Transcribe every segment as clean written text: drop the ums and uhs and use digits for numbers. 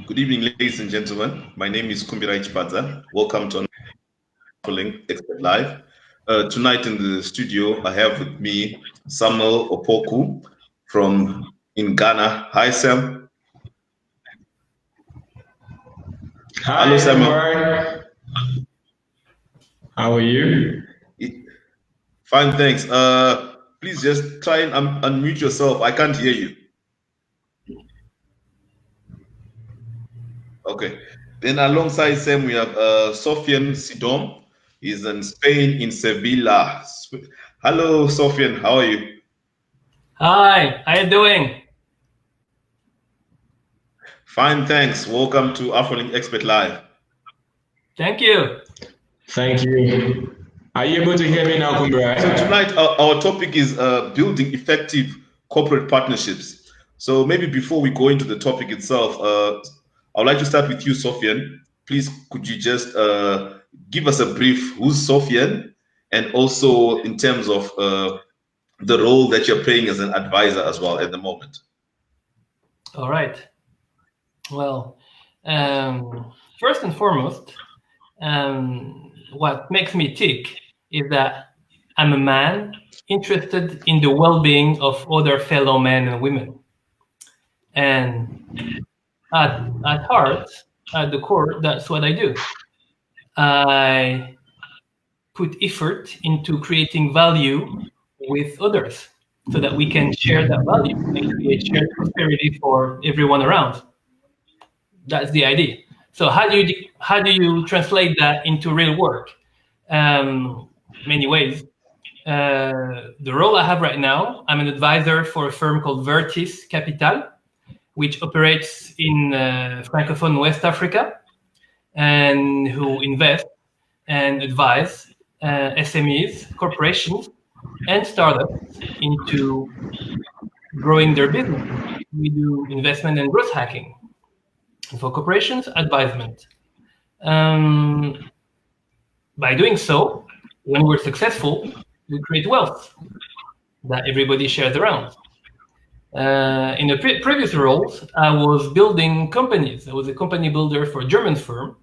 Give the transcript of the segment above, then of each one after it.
Good evening, ladies and gentlemen. My name is Kumbirai Chipadza. Welcome to Afrolynk Expert Live. Tonight in the studio, I have with me Samuel Opoku from in Ghana. Hi, Sam. Hi, hello, Samuel. Kumbirai. How are you? Fine, thanks. Please just try and unmute yourself. I can't hear you. Okay. Then alongside Sam, we have Sofien Sidhoum. He's in Spain, in Sevilla. Hello, Sofien. How are you? Hi. How you doing? Fine, thanks. Welcome to Afrolynk Expert Live. Thank you. Thank you. Are you able to hear me now, Kumbirai? So tonight, our topic is building effective corporate partnerships. So maybe before we go into the topic itself, I would like to start with you, Sofien. Please, could you just give us a brief, who's Sofien? And also in terms of the role that you're playing as an advisor as well at the moment. All right. Well, first and foremost, what makes me tick is that I'm a man interested in the well-being of other fellow men and women. And at heart, at the core, that's what I do. I put effort into creating value with others so that we can share that value and create shared prosperity for everyone around. That's the idea. So how do you translate that into real work? Many ways. The role I have right now, I'm an advisor for a firm called Vertis Capital, which operates in Francophone West Africa and who invest and advise SMEs, corporations, and startups into growing their business. We do investment and growth hacking. For corporations, advisement. By doing so, when we're successful, we create wealth that everybody shares around. In the previous roles, I was building companies. I was a company builder for a German firm,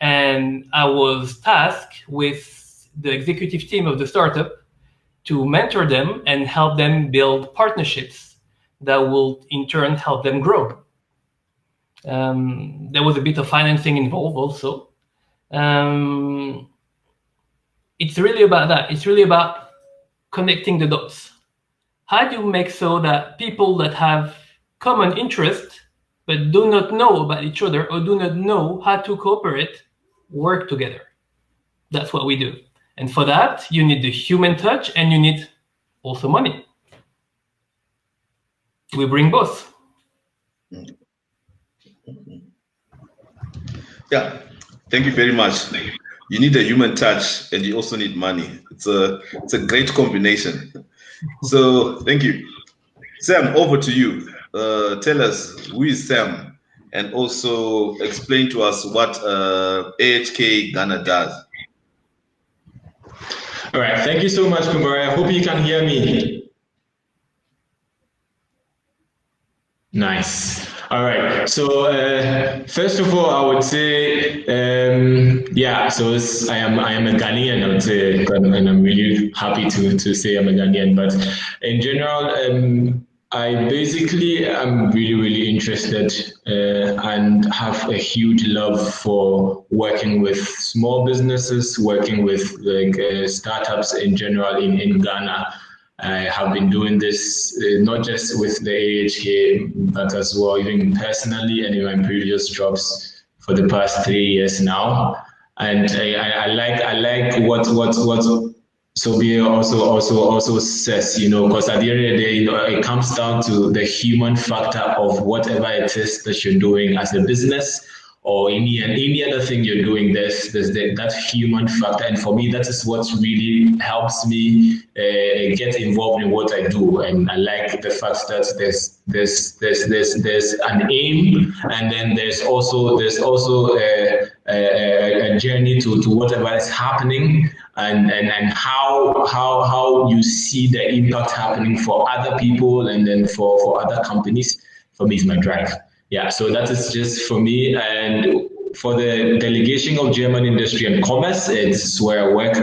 and I was tasked with the executive team of the startup to mentor them and help them build partnerships that will in turn help them grow. There was a bit of financing involved also. It's really about that. It's really about connecting the dots. How do you make so that people that have common interest but do not know about each other or do not know how to cooperate work together? That's what we do. And for that, you need the human touch and you need also money. We bring both. Yeah, thank you very much. You need a human touch and you also need money. It's a great combination. So thank you. Sam, over to you. Tell us who is Sam and also explain to us what AHK Ghana does. All right, thank you so much, Kumbirai. I hope you can hear me. Nice. All right. So first of all, I would say, So I am a Ghanaian. I would say, and I'm really happy to say I'm a Ghanaian. But in general, I basically am really interested and have a huge love for working with small businesses, working with startups in general in Ghana. I have been doing this not just with the AHK, but as well even personally and in my previous jobs for the past 3 years now. And I like what Sofien also says, because at the end of the day, it comes down to the human factor of whatever it is that you're doing as a business or any other thing you're doing. There's that human factor, and for me, that is what really helps me get involved in what I do. And I like the fact that there's an aim, and then there's also a journey to whatever is happening. And how you see the impact happening for other people and then for other companies. For me, is my drive. Yeah, so that is just for me. And for the delegation of German industry and commerce, it's where I work.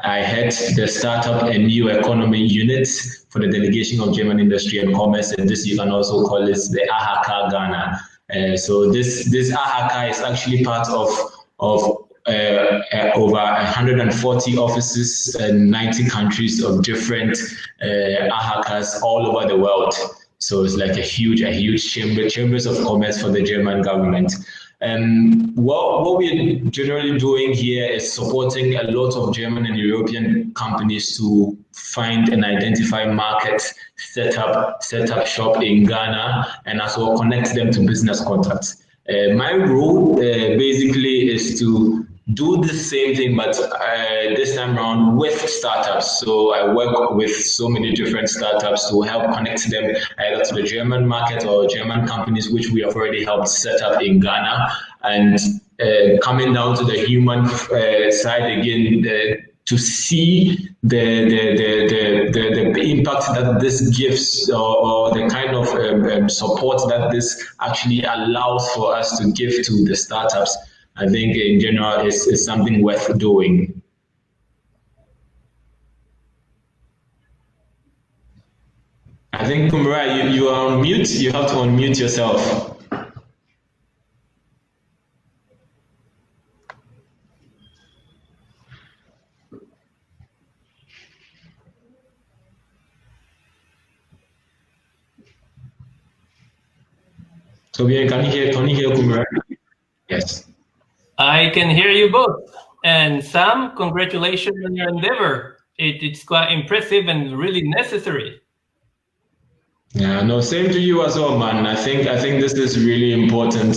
I head the startup and new economy units for the delegation of German industry and commerce, and this you can also call it the AHK Ghana. So this AHK is actually part of over 140 offices and 90 countries of different AHKs all over the world. So it's like a huge chambers of commerce for the German government. And what we're generally doing here is supporting a lot of German and European companies to find and identify markets, set up shop in Ghana, and as well connect them to business contacts. My role basically is to do the same thing, but this time around with startups. So I work with so many different startups to help connect them either to the German market or German companies, which we have already helped set up in Ghana. And coming down to the human side again, to see the impact that this gives, or the kind of support that this actually allows for us to give to the startups, I think in general is something worth doing. I think Kumra, you are on mute. You have to unmute yourself. Sofien, can you hear Kumra? Yes. I can hear you both. And Sam, congratulations on your endeavor. It's quite impressive and really necessary. Yeah, no, same to you as well, man. I think this is really important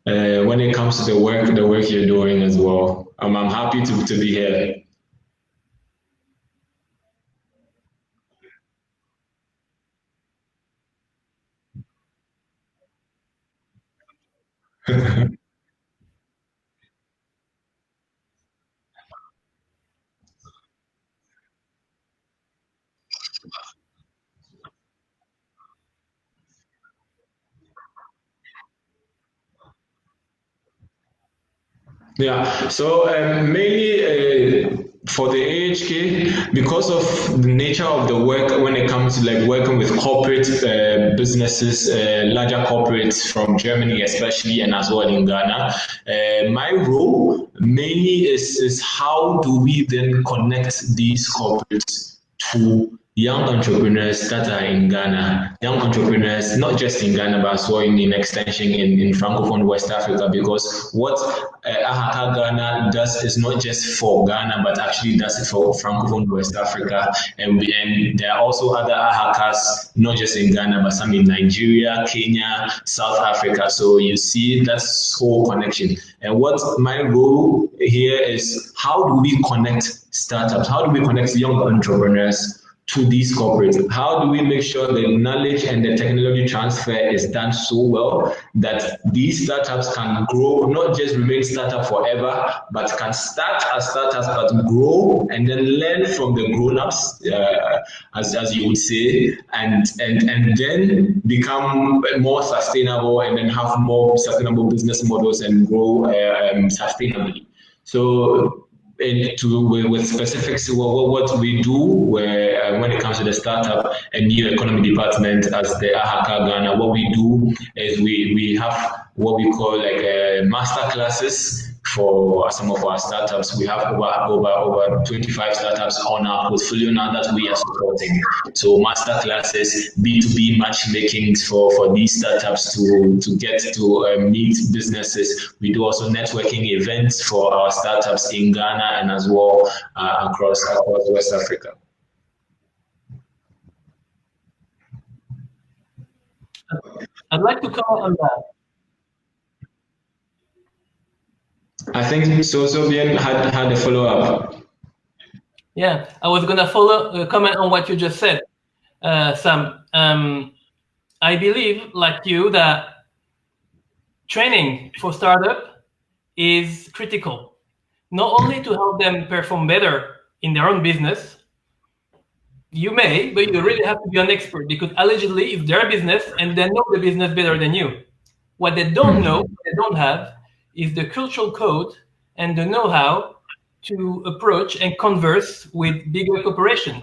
when it comes to the work you're doing as well. I'm happy to be here. Yeah, so mainly for the AHK, because of the nature of the work when it comes to like working with corporate businesses, larger corporates from Germany especially, and as well in Ghana, my role mainly is how do we then connect these corporates to young entrepreneurs that are in Ghana, young entrepreneurs, not just in Ghana, but as well in extension in Francophone West Africa, because what Ahaka Ghana does is not just for Ghana, but actually does it for Francophone West Africa. And there are also other Ahakas, not just in Ghana, but some in Nigeria, Kenya, South Africa. So you see that whole connection. And what my role here is, how do we connect startups? How do we connect young entrepreneurs to these corporates? How do we make sure the knowledge and the technology transfer is done so well that these startups can grow, not just remain startup forever, but can start as startups, but grow and then learn from the grown-ups, as you would say, and then become more sustainable and then have more sustainable business models and grow sustainably. So with specifics, what we do when it comes to the startup and new economy department as the Ahaka Ghana, what we do is we have what we call like master classes for some of our startups. We have over 25 startups on our portfolio now that we are supporting. So master classes, B2B matchmaking for these startups to get to meet businesses. We do also networking events for our startups in Ghana and as well across West Africa. I'd like to comment on that. I think so. Sofien had a follow up. Yeah, I was gonna comment on what you just said, Sam. I believe, like you, that training for startup is critical, not only to help them perform better in their own business. You may, but you really have to be an expert, because allegedly it's their business and they know the business better than you. What they don't know, what they don't have, is the cultural code and the know-how to approach and converse with bigger corporations.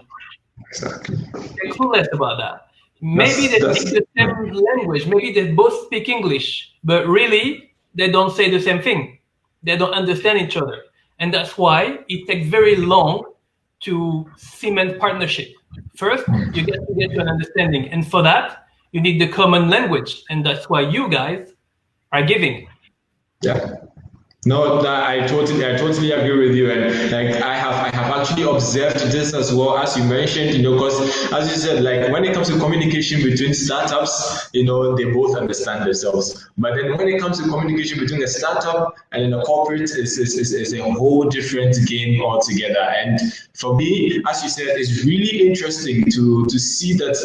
Exactly. They're clueless about that. Maybe they speak the same language. Maybe they both speak English, but really they don't say the same thing. They don't understand each other. And that's why it takes very long to cement partnership. First, you get to get to an understanding. And for that, you need the common language. And that's why you guys are giving. Yeah. No, I totally agree with you, and like I have actually observed this as well, as you mentioned, because as you said, like when it comes to communication between startups, they both understand themselves, but then when it comes to communication between a startup and a corporate, is a whole different game altogether. And for me, as you said, it's really interesting to see that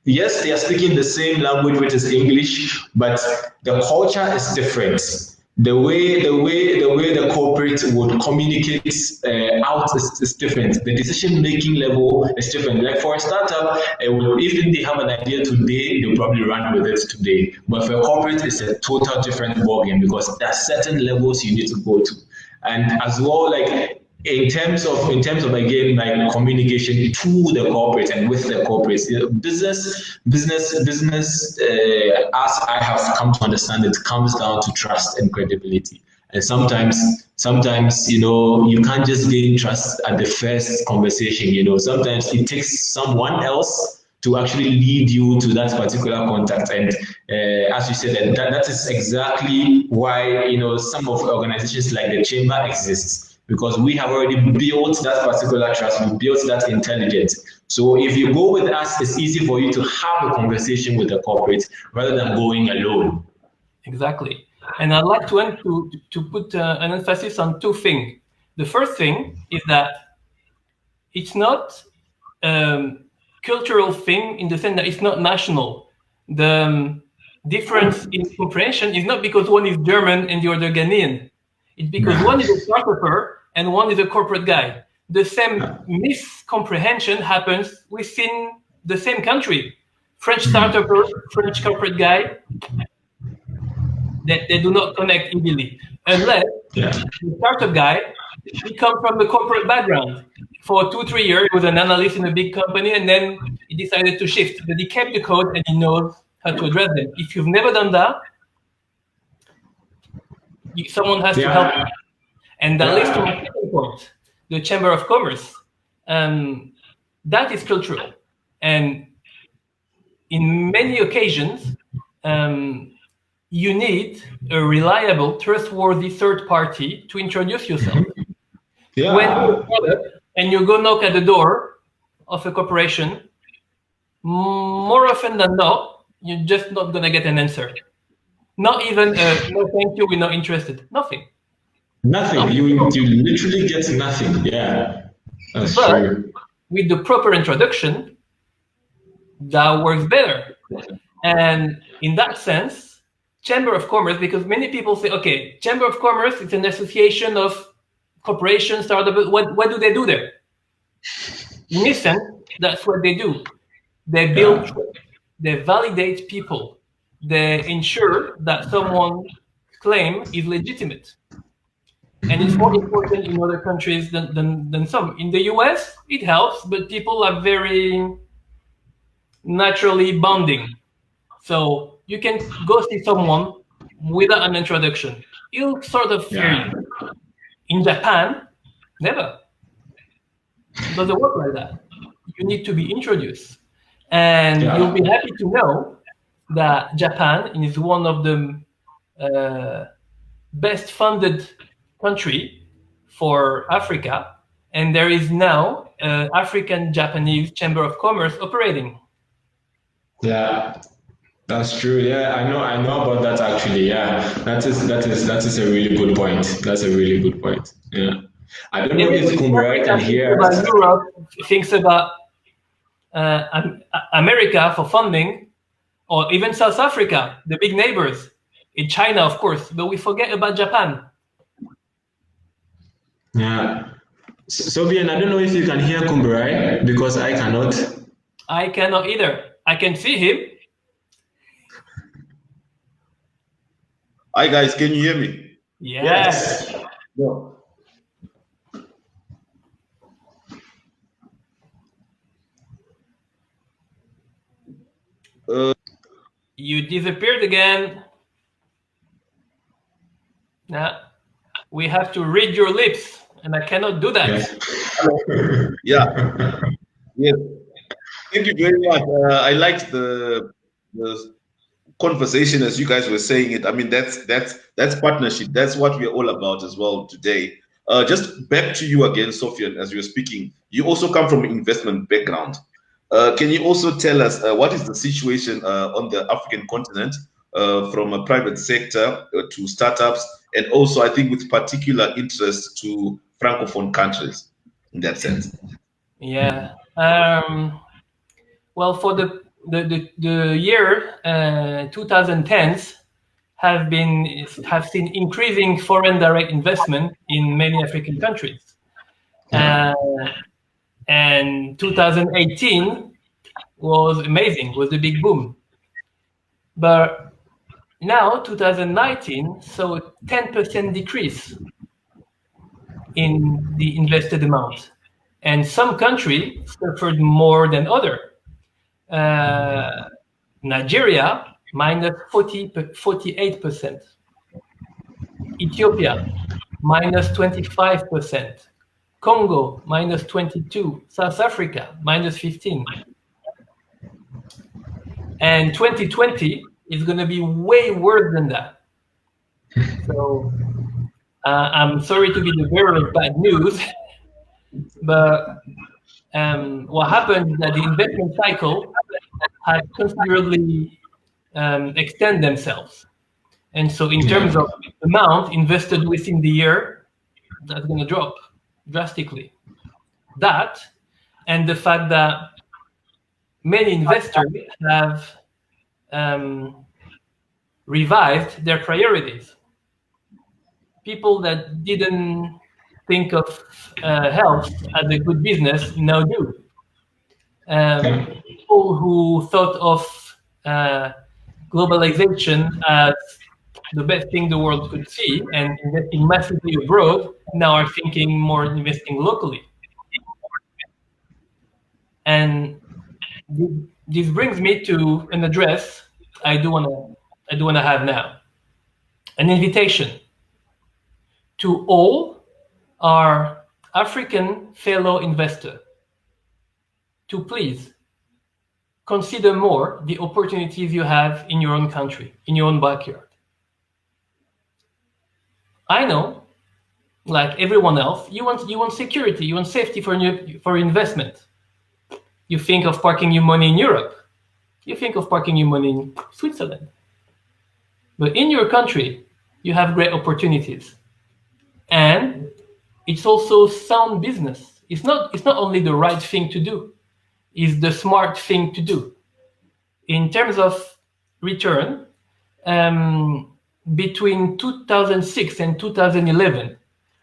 yes, they are speaking the same language, which is English, but the culture is different. The way the corporate would communicate out is different. The decision making level is different. Like for a startup, if they have an idea today, they'll probably run with it today. But for a corporate, it's a total different ballgame because there are certain levels you need to go to, and as well, like in terms of again, like communication to the corporate and with the corporates, business as I have come to understand it, comes down to trust and credibility. And sometimes you can't just gain trust at the first conversation. Sometimes it takes someone else to actually lead you to that particular contact. And as you said, that is exactly why some of organizations like the Chamber exists, because we have already built that particular trust, we built that intelligence. So if you go with us, it's easy for you to have a conversation with the corporate rather than going alone. Exactly. And I'd like to put an emphasis on two things. The first thing is that it's not cultural thing in the sense that it's not national. The difference in comprehension is not because one is German and the other Ghanaian. It's because one is a startup and one is a corporate guy. The same miscomprehension happens within the same country. French startup, French corporate guy, they do not connect easily. Unless the startup guy, he comes from the corporate background. For 2-3 years, he was an analyst in a big company, and then he decided to shift. But he kept the code and he knows how to address them. If you've never done that, someone has to help you. And that leads to my second point, the Chamber of Commerce. That is cultural. And in many occasions, you need a reliable, trustworthy third party to introduce yourself. When you're a product and you go knock at the door of a corporation, more often than not, you're just not going to get an answer. Not even no thank you, we're not interested. Nothing. You literally get nothing. Yeah, that's true. With the proper introduction, that works better. And in that sense, Chamber of Commerce, because many people say, okay, Chamber of Commerce is an association of corporations, startups. What do they do there? In essence, that's what they do. They build trust. They validate people. They ensure that someone's claim is legitimate. And it's more important in other countries than some. In the US, it helps, but people are very naturally bonding. So you can go see someone without an introduction. He'll sort of fear you. In Japan, never. It doesn't work like that. You need to be introduced. And you'll be happy to know that Japan is one of the best funded country for Africa, and there is now African-Japanese Chamber of Commerce operating. Yeah, that's true. Yeah, I know about that actually. Yeah, that is a really good point. That's a really good point. Yeah, I don't know if Kumrai can hear. Europe thinks about America for funding, or even South Africa, the big neighbors, in China, of course, but we forget about Japan. Yeah. Sofien, I don't know if you can hear Kumrai, because I cannot. I cannot either. I can see him. Hi guys, can you hear me? Yes. No. You disappeared again. Now, we have to read your lips, and I cannot do that. Yeah. Yes. Thank you very much. I liked the conversation as you guys were saying it. I mean, that's partnership. That's what we're all about as well today. Just back to you again, Sofien, as you were speaking. You also come from an investment background. Can you also tell us what is the situation on the African continent from a private sector to startups, and also I think with particular interest to francophone countries in that sense? Yeah. Well, for the year 2010s have seen increasing foreign direct investment in many African countries, and 2018 was amazing, was a big boom. But now 2019 saw a 10% decrease in the invested amount, and some countries suffered more than other. Nigeria minus 48%, Ethiopia minus 25%, Congo minus 22%, South Africa minus 15%. And 2020 is going to be way worse than that. So I'm sorry to be the bearer of bad news, but what happened is that the investment cycle had considerably extend themselves. And so in terms of amount invested within the year, that's going to drop drastically. That, and the fact that many investors have revived their priorities. People that didn't think of health as a good business now do. People who thought of globalization as the best thing the world could see and investing massively abroad now are thinking more investing locally. And this brings me to an address I do want to have now. An invitation to all our African fellow investors to please consider more the opportunities you have in your own country, in your own backyard. I know, like everyone else, you want security, you want safety for investment. You think of parking your money in Europe. You think of parking your money in Switzerland. But in your country, you have great opportunities. And it's also sound business. It's not only the right thing to do, it's the smart thing to do. In terms of return, between 2006 and 2011,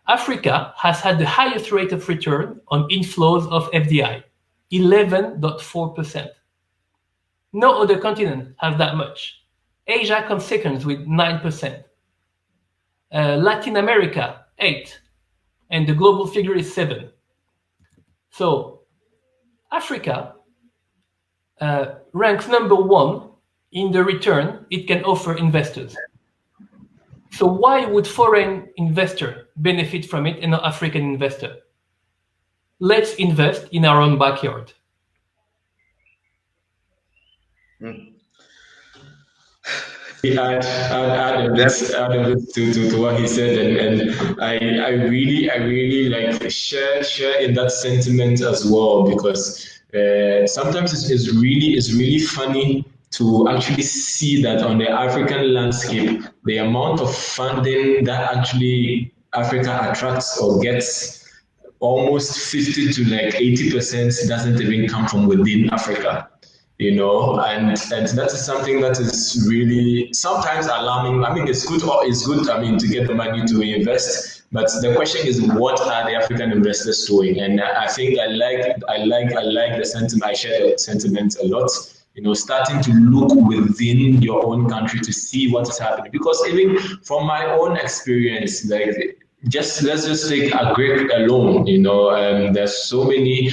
Africa has had the highest rate of return on inflows of FDI, 11.4%. No other continent has that much. Asia comes second with 9%. Latin America, 8%. And the global figure is 7%. So Africa ranks number 1 in the return it can offer investors. So why would foreign investor benefit from it and not African investor? Let's invest in our own backyard. Add a bit to what he said, and I really like share in that sentiment as well, because sometimes it's really funny to actually see that on the African landscape, the amount of funding that actually Africa attracts or gets, almost 50 to like 80% doesn't even come from within Africa. And that is something that is really sometimes alarming. I mean, it's good, I mean, to get the money to invest, but the question is, what are the African investors doing? And I think I like the sentiment. I share the sentiment a lot. starting to look within your own country to see what is happening. Because even from my own experience, like let's just take agric alone. There's so many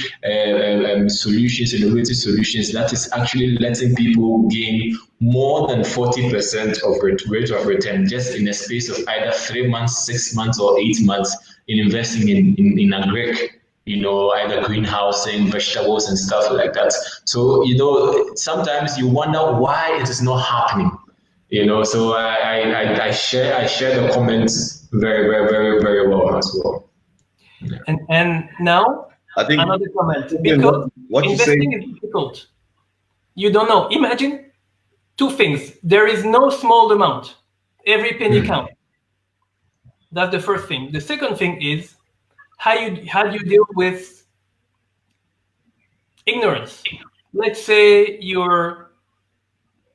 solutions, innovative solutions that is actually letting people gain more than 40% of rate of return just in a space of either 3 months, 6 months, or 8 months in investing in agric. Either greenhousing, vegetables and stuff like that. So, sometimes you wonder why it is not happening. So I share the comments very, very, very, very well as well. And now I think another comment, because what you investing say is difficult. You don't know. Imagine two things. There is no small amount. Every penny counts. That's the first thing. The second thing is how do you deal with ignorance? Let's say you're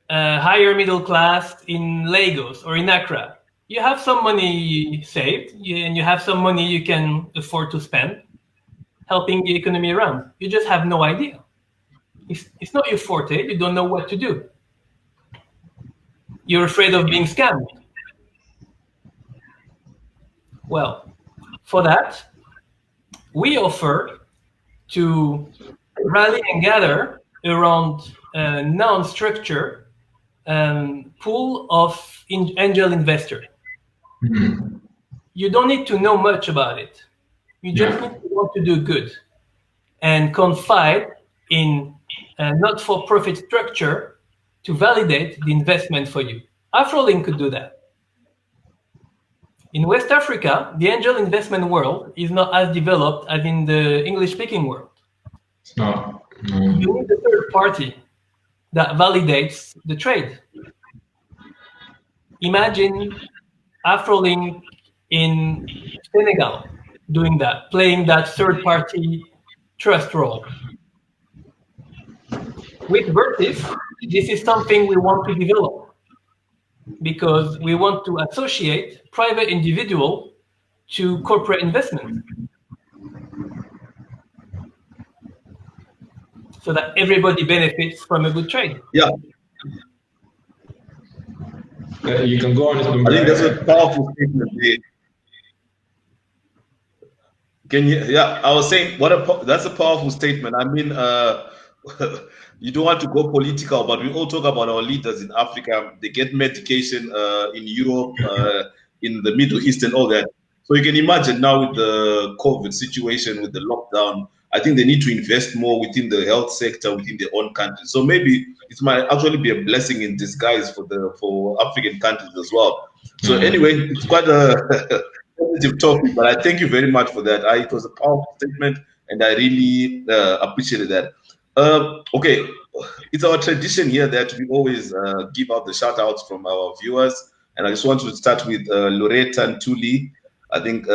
higher middle class in Lagos or in Accra. You have some money saved, and you have some money you can afford to spend, helping the economy around. You just have no idea. It's not your forte. You don't know what to do. You're afraid of being scammed. Well, for that, we offer to rally and gather around a non-structured pool of angel investor. You don't need to know much about it. You just need to want to do good and confide in a not-for-profit structure to validate the investment for you. Afrolynk could do that. In West Africa, the angel investment world is not as developed as in the English-speaking world. No. You need a third party that validates the trade. Imagine Afrolynk in Senegal doing that, playing that third-party trust role. With Vertif, this is something we want to develop because we want to associate private individual to corporate investment so that everybody benefits from a good trade. Yeah. You can go on. I think that's a powerful statement. I was saying, that's a powerful statement. I mean, you don't want to go political, but we all talk about our leaders in Africa. They get medication in Europe, in the Middle East and all that. So you can imagine now with the COVID situation, with the lockdown, I think they need to invest more within the health sector, within their own country. So maybe it might actually be a blessing in disguise for African countries as well. So anyway, it's quite a positive topic, but I thank you very much for that. It was a powerful statement, and I really appreciated that. Okay, it's our tradition here that we always give out the shout outs from our viewers, and I just want to start with Loretta Ntuli. I think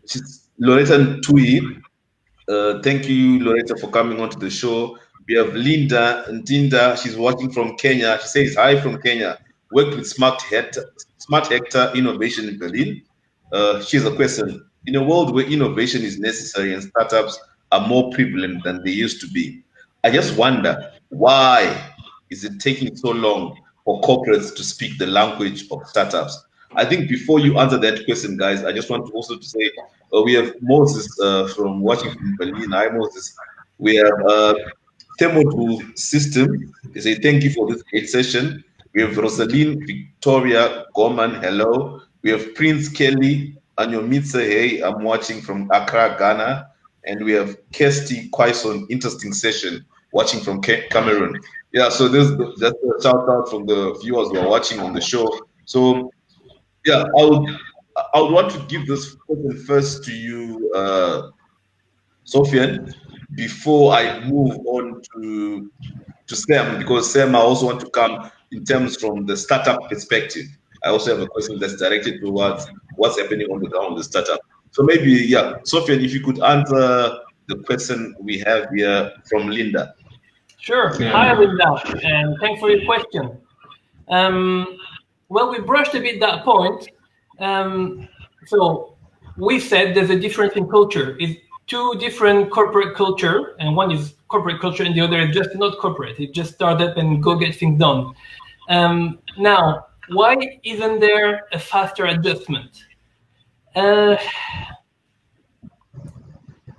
she's Loretta Ntuli. Thank you, Loretta, for coming onto the show. We have Linda Ndinda. She's watching from Kenya. She says hi from Kenya. Worked with Smart Hectare Innovation in Berlin. She has a question. In a world where innovation is necessary and startups are more prevalent than they used to be, I just wonder, why is it taking so long for corporates to speak the language of startups? I think before you answer that question, guys, I just want to also to say we have Moses from watching from Berlin. Hi, Moses. We have Temodu System. They say thank you for this great session. We have Rosaline Victoria Gorman. Hello. We have Prince Kelly Anyomitse. Hey, I'm watching from Accra, Ghana. And we have Kirsty Quaison. Interesting session, watching from Cameroon. Yeah, so that's a shout out from the viewers who are watching on the show. So yeah, I would want to give this question first to you, Sofien, before I move on to Sam, because Sam, I also want to come in terms from the startup perspective. I also have a question that's directed towards what's happening on the ground with the startup. So maybe, yeah, Sofien, if you could answer the question we have here from Linda. Sure. Hi, Linda, and thanks for your question. Well, we brushed a bit that point. So we said there's a difference in culture. It's two different corporate culture, and one is corporate culture, and the other is just not corporate. It's just startup and go get things done. Now, why isn't there a faster adjustment? The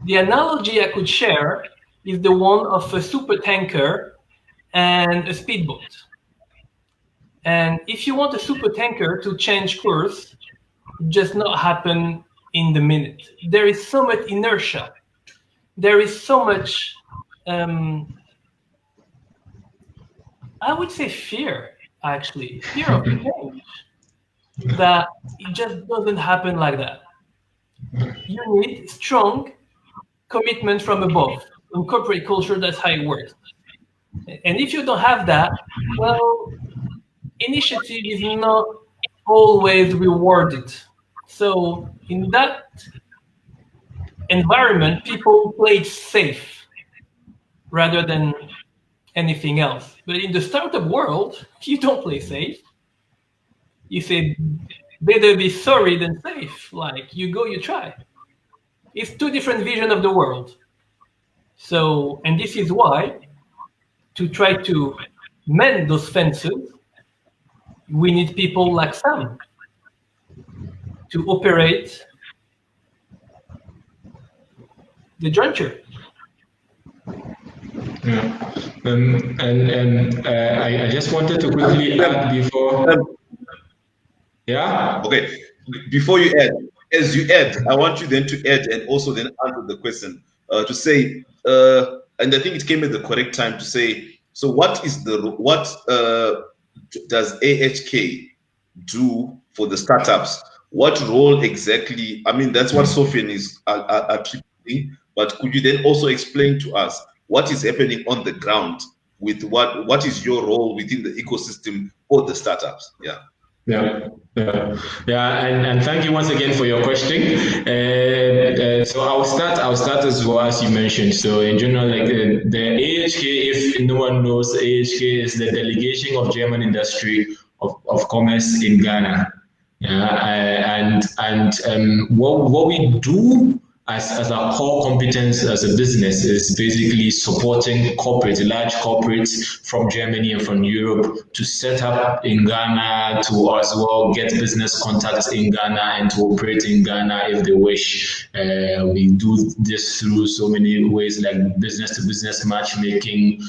analogy I could share is the one of a super tanker and a speedboat. And if you want a super tanker to change course, it just not happen in the minute. There is so much inertia. There is so much, I would say fear, actually, fear of change, that it just doesn't happen like that. You need strong commitment from above. In corporate culture, that's how it works. And if you don't have that, well, initiative is not always rewarded. So in that environment, people play safe rather than anything else. But in the startup world, you don't play safe. You say, better be sorry than safe. Like, you go, you try. It's two different visions of the world. So, and this is why, to try to mend those fences, we need people like Sam to operate the juncture. Yeah. I just wanted to quickly add before. Yeah. Okay. Before you add, as you add, I want you then to add and also then answer the question to say, and I think it came at the correct time to say. So, what does AHK do for the startups? What role exactly? I mean, that's what Sofien is attributing. But could you then also explain to us what is happening on the ground with what is your role within the ecosystem for the startups? Yeah. And thank you once again for your question. So I'll start as well as you mentioned. So in general, like the AHK, if no one knows, AHK is the Delegation of German Industry of Commerce in Ghana. Yeah, and what we do as our core competence as a business is basically supporting large corporates from Germany and from Europe to set up in Ghana, to as well get business contacts in Ghana and to operate in Ghana if they wish. We do this through so many ways, like business-to-business matchmaking,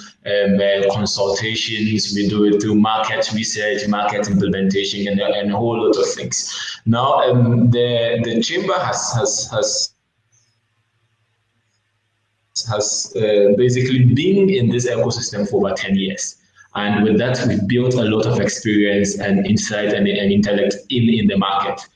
consultations. We do it through market research, market implementation, and a whole lot of things. Now, the chamber has basically been in this ecosystem for over 10 years. And with that, we've built a lot of experience and insight and intellect in the market.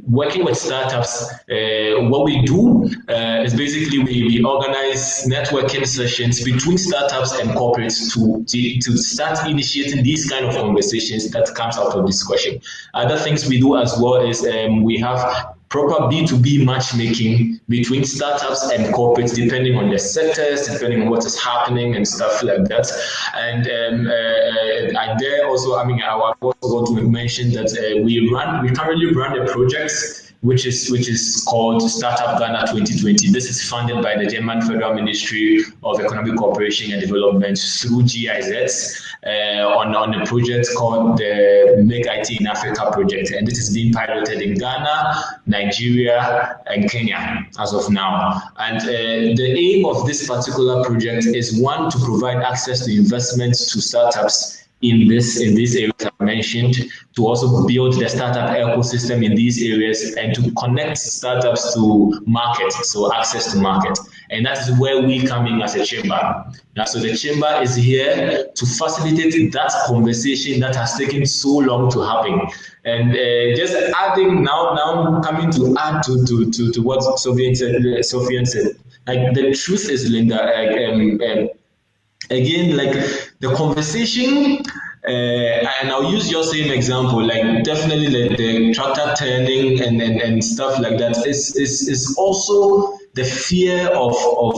Working with startups, what we do is basically we organize networking sessions between startups and corporates to start initiating these kind of conversations that comes out of discussion. Other things we do as well is we have proper B2B matchmaking between startups and corporates, depending on the sectors, depending on what is happening and stuff like that. And I dare also, I also want to mention that we currently run a project which is called Startup Ghana 2020. This is funded by the German Federal Ministry of Economic Cooperation and Development through GIZ on a project called the Make IT in Africa project. And this is being piloted in Ghana, Nigeria, and Kenya as of now. And the aim of this particular project is, one, to provide access to investments to startups in these areas I mentioned, to also build the startup ecosystem in these areas and to connect startups to market, so access to market. And that is where we come in as a chamber. Now, so the chamber is here to facilitate that conversation that has taken so long to happen. And just adding now coming to add to what Sofien said. Like, the truth is, Linda, again, like the conversation, and I'll use your same example, like definitely the tractor turning and stuff like that is also the fear of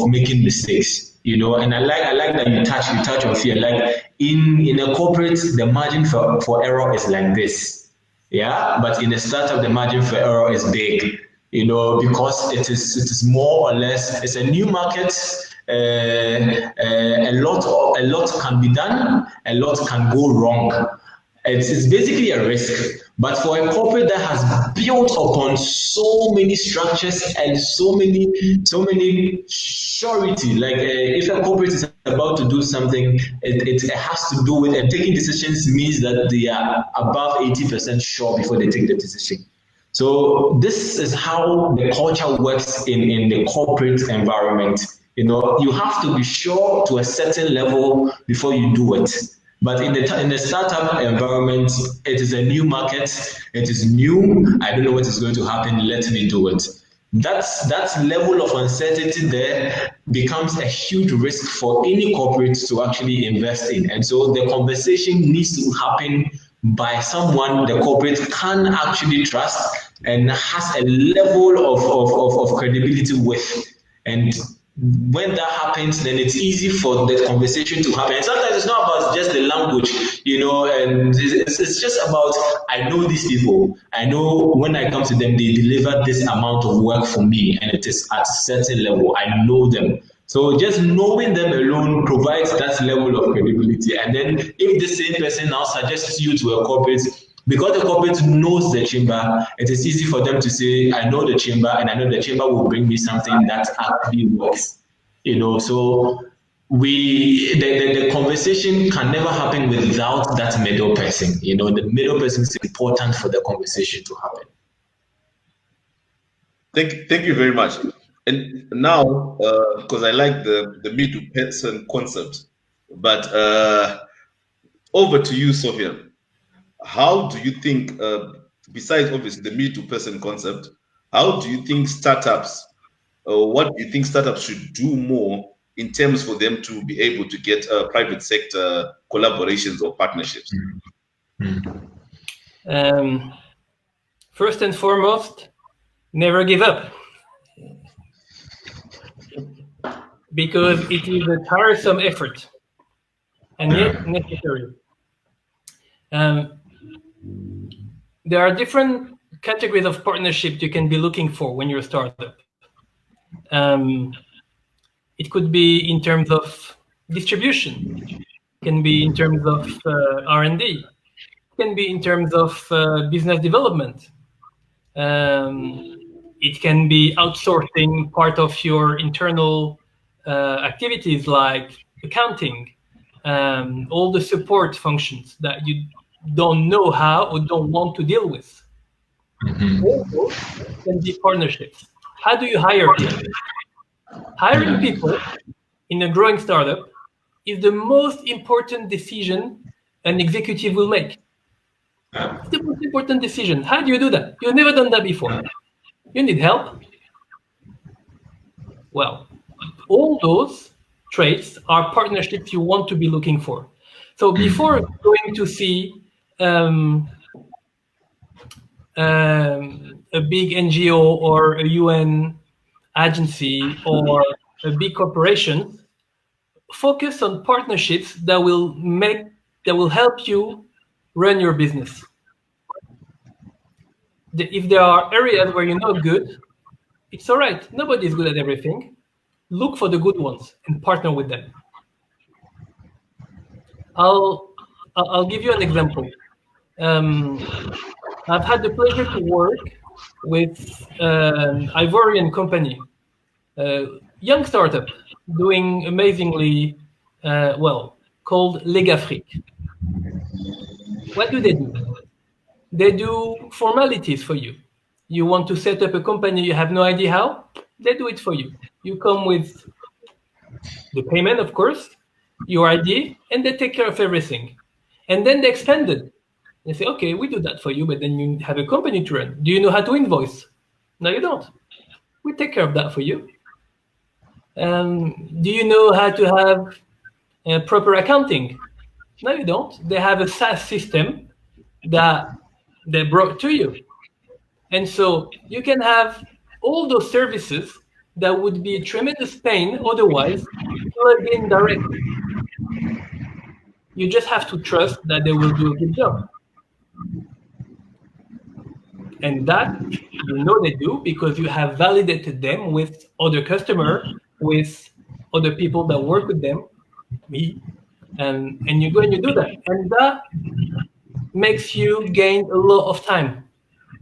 making mistakes, you know. And I like that you touch on fear. Like in a corporate, the margin for error is like this, yeah, but in a startup, the margin for error is big, you know, because it is more or less, it's a new market. a lot can be done, a lot can go wrong. It's basically a risk. But for a corporate that has built upon so many structures and so many surety, like if a corporate is about to do something, it has to do with, and taking decisions means that they are above 80% sure before they take the decision. So this is how the culture works in the corporate environment. You know, you have to be sure to a certain level before you do it. But in the startup environment, it is a new market. It is new. I don't know what is going to happen. Let me do it. That level of uncertainty there becomes a huge risk for any corporate to actually invest in. And so the conversation needs to happen by someone the corporate can actually trust and has a level of credibility with. And when that happens, then it's easy for the conversation to happen. And sometimes it's not about just the language, you know, and it's just about, I know these people. I know when I come to them, they deliver this amount of work for me, and it is at a certain level. I know them. So just knowing them alone provides that level of credibility. And then if the same person now suggests you to a corporate, because the corporate knows the chamber, it is easy for them to say, I know the chamber, and I know the chamber will bring me something that actually works. You know, so the conversation can never happen without that middle person. You know, the middle person is important for the conversation to happen. Thank you very much. And now, because I like the middle person concept, but over to you, Sofien. How do you think, besides obviously the middle person concept, how do you think startups, or what do you think startups should do more in terms for them to be able to get private sector collaborations or partnerships? First and foremost, never give up. Because it is a tiresome effort and yet necessary. There are different categories of partnership you can be looking for when you're a startup. It could be in terms of distribution, it can be in terms of R&D, it can be in terms of business development. It can be outsourcing part of your internal activities like accounting, all the support functions that you don't know how or don't want to deal with. Also, can be partnerships. How do you hire people? Hiring people in a growing startup is the most important decision an executive will make. It's the most important decision. How do you do that? You've never done that before. You need help? Well, all those traits are partnerships you want to be looking for. So before going to see a big NGO or a UN agency or a big corporation, focus on partnerships that will help you run your business. If there are areas where you're not good, it's all right. Nobody's good at everything. Look for the good ones and partner with them. I'll give you an example. I've had the pleasure to work with an Ivorian company, young startup, doing amazingly well, called Legafrique. What do? They do formalities for you. You want to set up a company, you have no idea how, they do it for you. You come with the payment, of course, your ID, and they take care of everything. And then they expanded. They say, okay, we do that for you, but then you have a company to run. Do you know how to invoice? No, you don't. We take care of that for you. Do you know how to have proper accounting? No, you don't. They have a SaaS system that they brought to you. And so you can have all those services that would be a tremendous pain otherwise plug in directly. You just have to trust that they will do a good job. And that you know they do because you have validated them with other customers, with other people that work with them, me, and you go and you do that, and that makes you gain a lot of time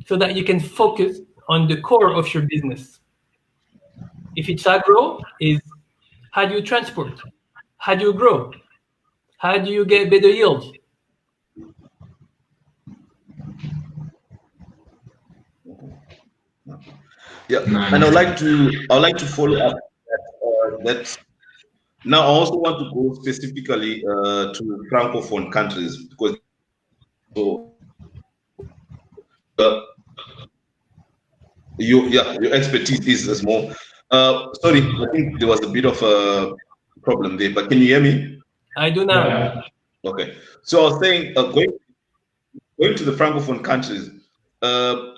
so that you can focus on the core of your business. If it's agro, is how do you transport? How do you grow? How do you get better yield? Yeah, and Nice. I'd like to follow up that. Now, I also want to go specifically to francophone countries because so, uh, your expertise is more. Sorry, I think there was a bit of a problem there, but can you hear me? I do now. Yeah. Okay, so I was saying going to the francophone countries,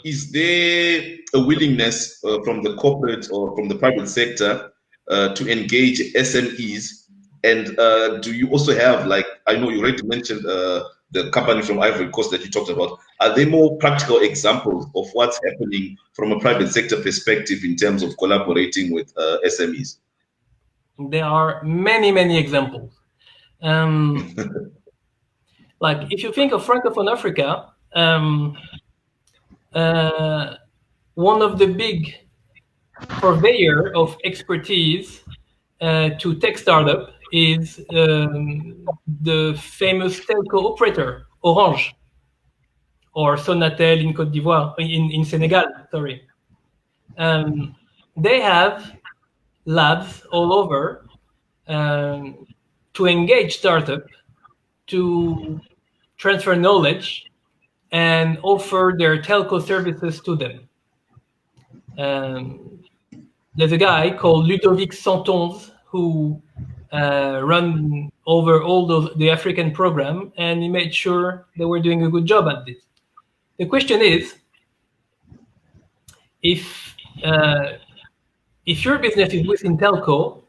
is there a willingness from the corporate or from the private sector to engage SMEs? And do you also have, like, I know you already mentioned the company from Ivory Coast that you talked about. Are there more practical examples of what's happening from a private sector perspective in terms of collaborating with SMEs? There are many examples. Um, like if you think of Francophone Africa, one of the big purveyor of expertise to tech startup is the famous telco operator Orange or Sonatel in Côte d'Ivoire, in Senegal. Sorry, they have labs all over to engage startup to transfer knowledge and offer their telco services to them. There's a guy called Ludovic Santons who run over all the African program, and he made sure they were doing a good job at this. The question is, if your business is within telco,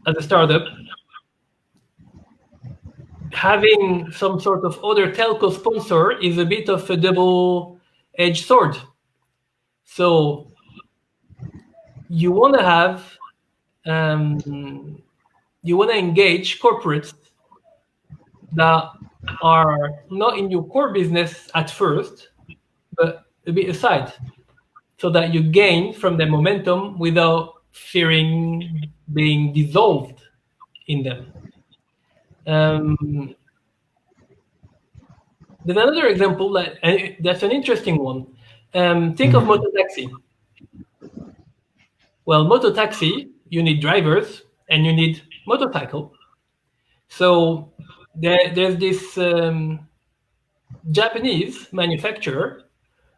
as a startup, having some sort of other telco sponsor is a bit of a double-edged sword. So you want to have, you want to engage corporates that are not in your core business at first, but a bit aside, so that you gain from the momentum without fearing being dissolved in them. There's another example that's an interesting one. Think of mototaxi. Well, mototaxi, you need drivers and you need motorcycle. So there's this Japanese manufacturer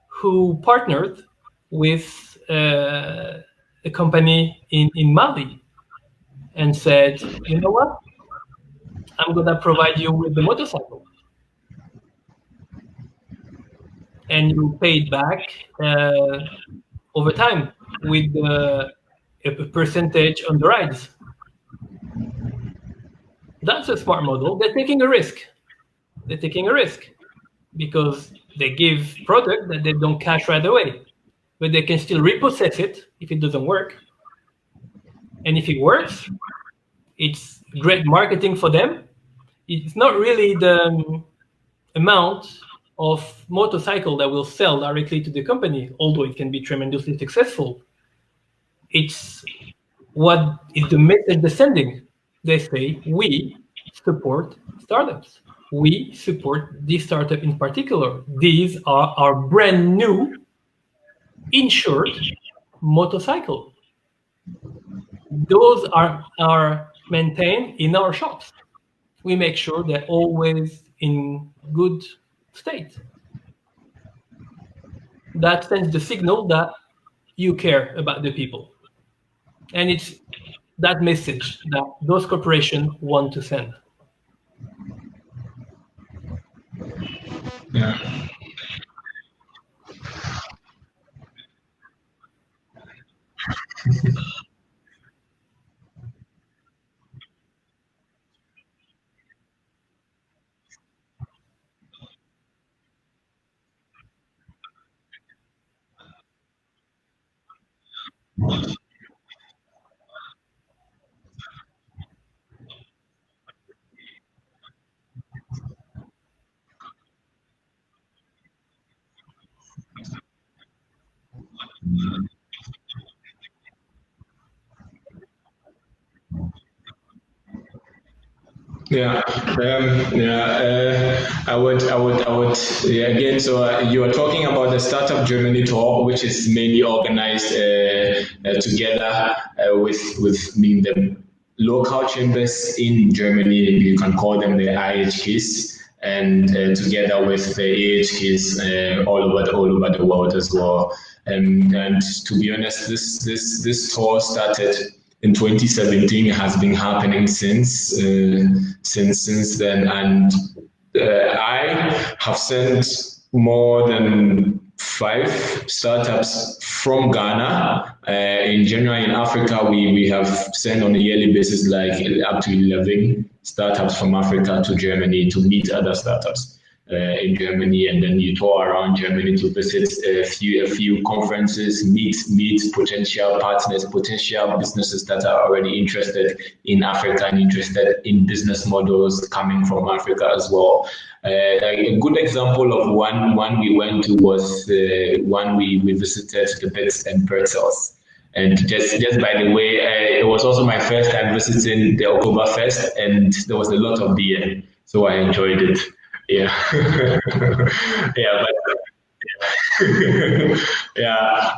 who partnered with a company in Mali and said, you know what? I'm going to provide you with the motorcycle. And you pay it back over time with a percentage on the rides. That's a smart model. They're taking a risk. They're taking a risk because they give product that they don't cash right away, but they can still repossess it if it doesn't work. And if it works, it's great marketing for them. It's not really the amount of motorcycle that will sell directly to the company, although it can be tremendously successful. It's what is the message they're sending. They say, we support startups. We support this startup in particular. These are our brand new insured motorcycle. Those are maintained in our shops. We make sure they're always in good state. That sends the signal that you care about the people. And it's that message that those corporations want to send. Yeah. Yeah, yeah, again. So you are talking about the Startup Germany tour, which is mainly organized together with the local chambers in Germany. You can call them the IHKs, and together with the AHKs all over the world as well. And to be honest, this tour started in 2017, has been happening since then, and I have sent more than 5 startups from Ghana. In general, in Africa, we have sent on a yearly basis like up to 11 startups from Africa to Germany to meet other startups in Germany, and then you tour around Germany to visit a few conferences, meet potential partners, potential businesses that are already interested in Africa and interested in business models coming from Africa as well. A good example of one we went to was one we visited the Bits and Pretzels. And just by the way, it was also my first time visiting the Oktoberfest, and there was a lot of beer, so I enjoyed it. Yeah, yeah,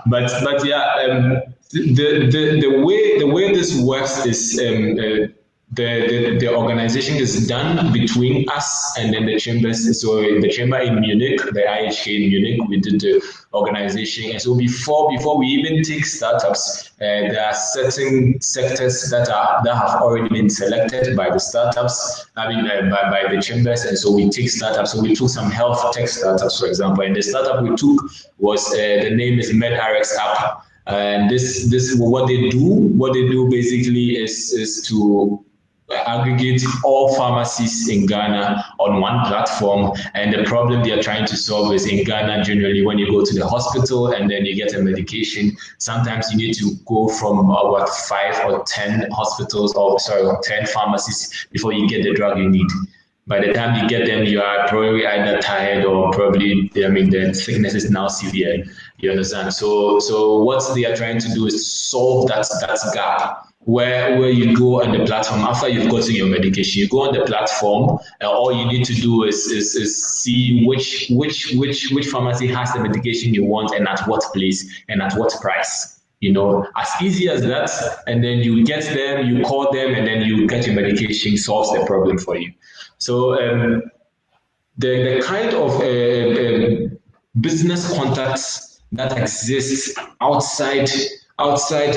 but yeah, the way this works is the organization is done between us and then the chambers. So the chamber in Munich, the IHK in Munich, we did the organization. And so before we even take startups, there are certain sectors that have already been selected by the startups, by the chambers. And so we take startups. So we took some health tech startups, for example. And the startup we took was the name is MedRx app. And this what they do. What they do basically is to aggregate all pharmacies in Ghana on one platform. And the problem they are trying to solve is in Ghana, generally, when you go to the hospital and then you get a medication, sometimes you need to go from about 5 or 10 hospitals, or 10 pharmacies before you get the drug you need. By the time you get them, you are probably either tired or probably, the sickness is now severe. You understand? So what they are trying to do is solve that gap. Where you go on the platform after you've gotten your medication, you go on the platform, and all you need to do is see which pharmacy has the medication you want and at what place and at what price. As easy as that, and then you get them, you call them, and then you get your medication, solves the problem for you. So the kind of business contacts that exist outside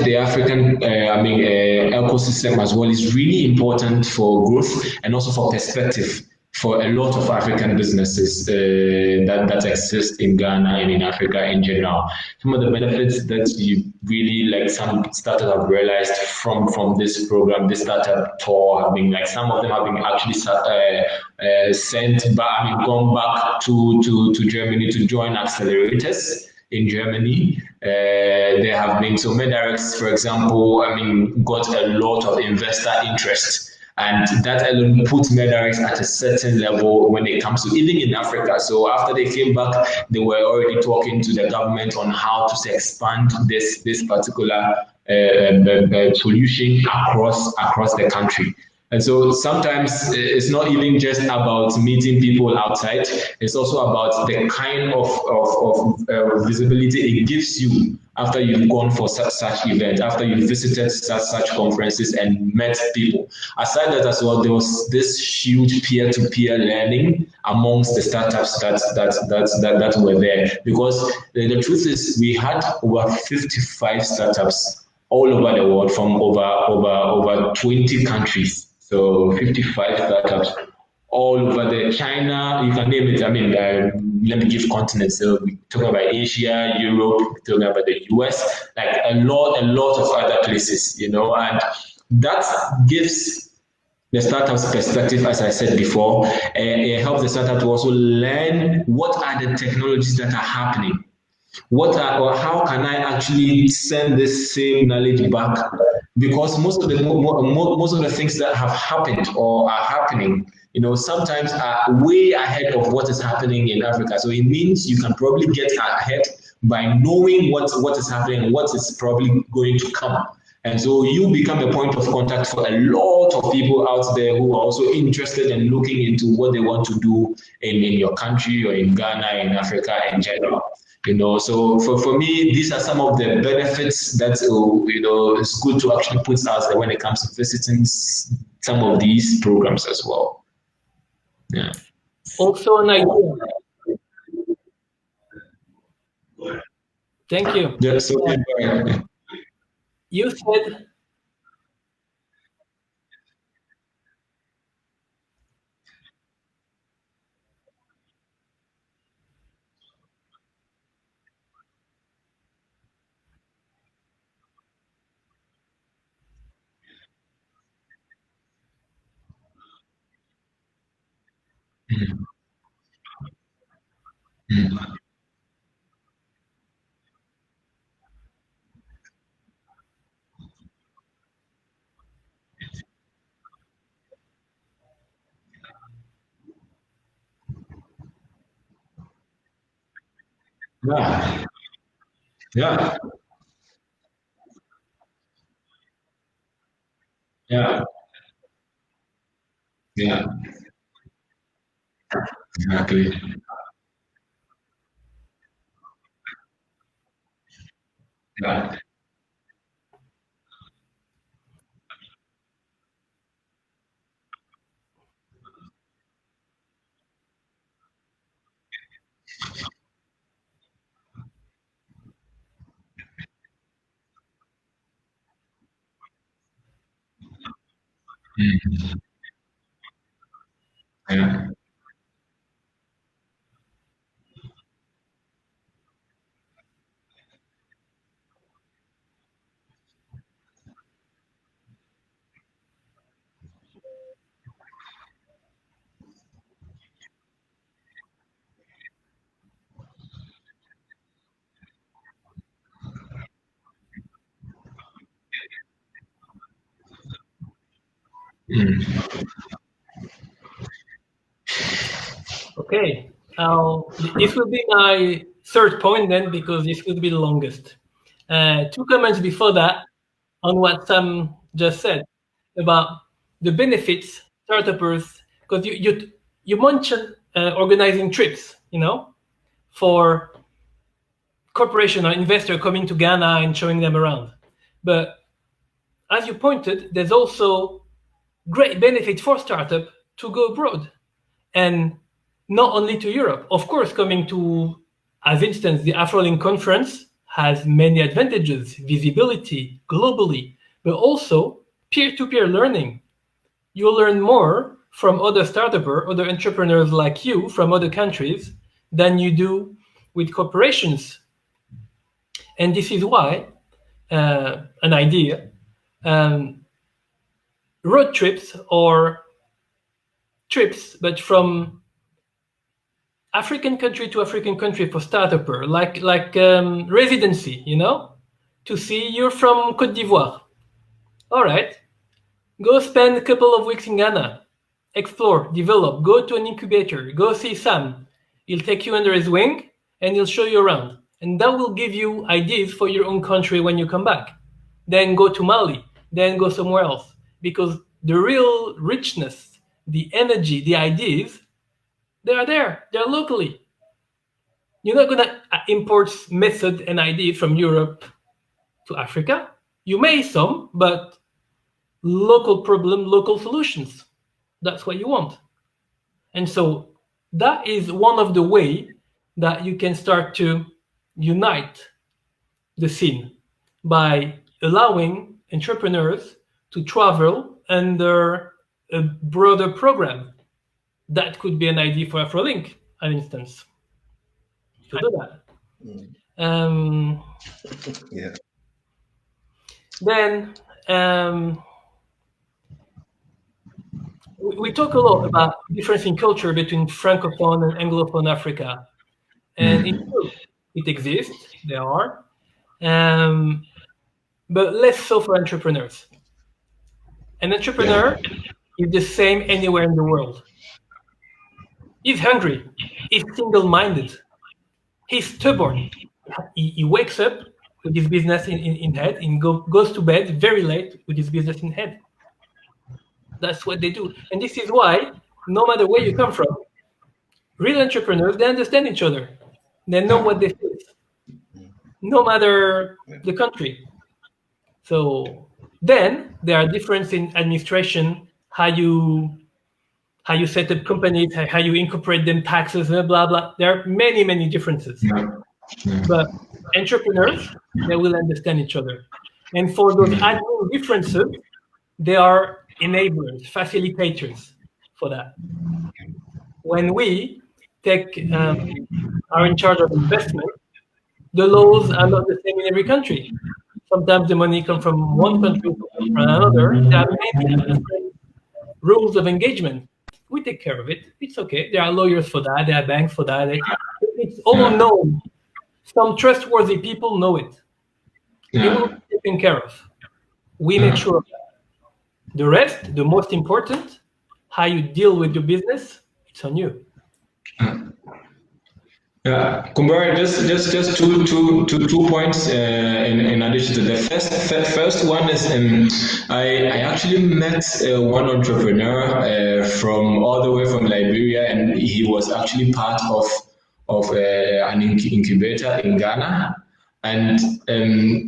the African ecosystem as well is really important for growth and also for perspective for a lot of African businesses that exist in Ghana and in Africa in general. Some of the benefits that you really some startups have realized from this program, this startup tour, some of them have been actually gone back to Germany to join accelerators in Germany. There have been, so MedRx, for example, got a lot of investor interest. And that alone puts MedRx at a certain level when it comes to even in Africa. So after they came back, they were already talking to the government on how to expand this particular solution across the country. And so sometimes it's not even just about meeting people outside. It's also about the kind of visibility it gives you after you've gone for such events, after you've visited such conferences and met people. Aside that as well, there was this huge peer-to-peer learning amongst the startups that were there. Because the truth is, we had over 55 startups all over the world from over 20 countries. So 55 startups all over the China, you can name it. Let me give continents. So we talk about Asia, Europe, we talk about the US, like a lot of other places, and that gives the startup's perspective, as I said before. It helps the startup to also learn what are the technologies that are happening. How can I actually send this same knowledge back because most of the things that have happened or are happening, sometimes are way ahead of what is happening in Africa. So it means you can probably get ahead by knowing what is happening and what is probably going to come. And so you become a point of contact for a lot of people out there who are also interested in looking into what they want to do in your country or in Ghana, in Africa in general. So for me, these are some of the benefits that it's good to actually put out there when it comes to visiting some of these programs as well. Yeah. Also an idea. Thank you. Yeah, so you said yeah, yeah, yeah, yeah, exactly. Yeah. Mm, yeah. Mm, okay. This will be my third point then, because this will be the longest. Two comments before that on what Sam just said about the benefits startuppers, because you mentioned organizing trips, for corporation or investor coming to Ghana and showing them around. But as you pointed, there's also great benefit for startup to go abroad, and not only to Europe. Of course, coming to, as instance, the Afrolynk conference has many advantages, visibility globally, but also peer-to-peer learning. You'll learn more from other startups, other entrepreneurs like you from other countries than you do with corporations. And this is why an idea, road trips or trips, but from African country to African country for startupper, like residency, to see you're from Côte d'Ivoire. All right, go spend a couple of weeks in Ghana, explore, develop, go to an incubator, go see Sam. He'll take you under his wing and he'll show you around. And that will give you ideas for your own country when you come back. Then go to Mali, then go somewhere else. Because the real richness, the energy, the ideas, they are there. They're locally. You're not going to import method and ideas from Europe to Africa. You may some, but local problem, local solutions. That's what you want. And so that is one of the way that you can start to unite the scene, by allowing entrepreneurs to travel under a broader program. That could be an idea for Afrolynk, for instance, to do that. Yeah. Then we talk a lot about difference in culture between Francophone and Anglophone Africa. And it exists, there are. but less so for entrepreneurs. An entrepreneur is the same anywhere in the world. He's hungry. He's single-minded. He's stubborn. He wakes up with his business in head and goes to bed very late with his business in head. That's what they do. And this is why, no matter where you come from, real entrepreneurs, they understand each other. They know what they face, no matter the country. So then there are differences in administration, how you set up companies, how you incorporate them, taxes, blah, blah. There are many, many differences. But entrepreneurs, they will understand each other. And for those admin differences, they are enablers, facilitators for that. When we are in charge of investment, the laws are not the same in every country. Sometimes the money comes from one country from another. There are many different rules of engagement. We take care of it. It's okay. There are lawyers for that. There are banks for that. It's all known. Some trustworthy people know it. It will be taken care of. We make sure of that. The rest, the most important, how you deal with your business, it's on you. Yeah, Kumbara, just two points in addition to the first one is I actually met one entrepreneur from all the way from Liberia, and he was actually part of an incubator in Ghana. And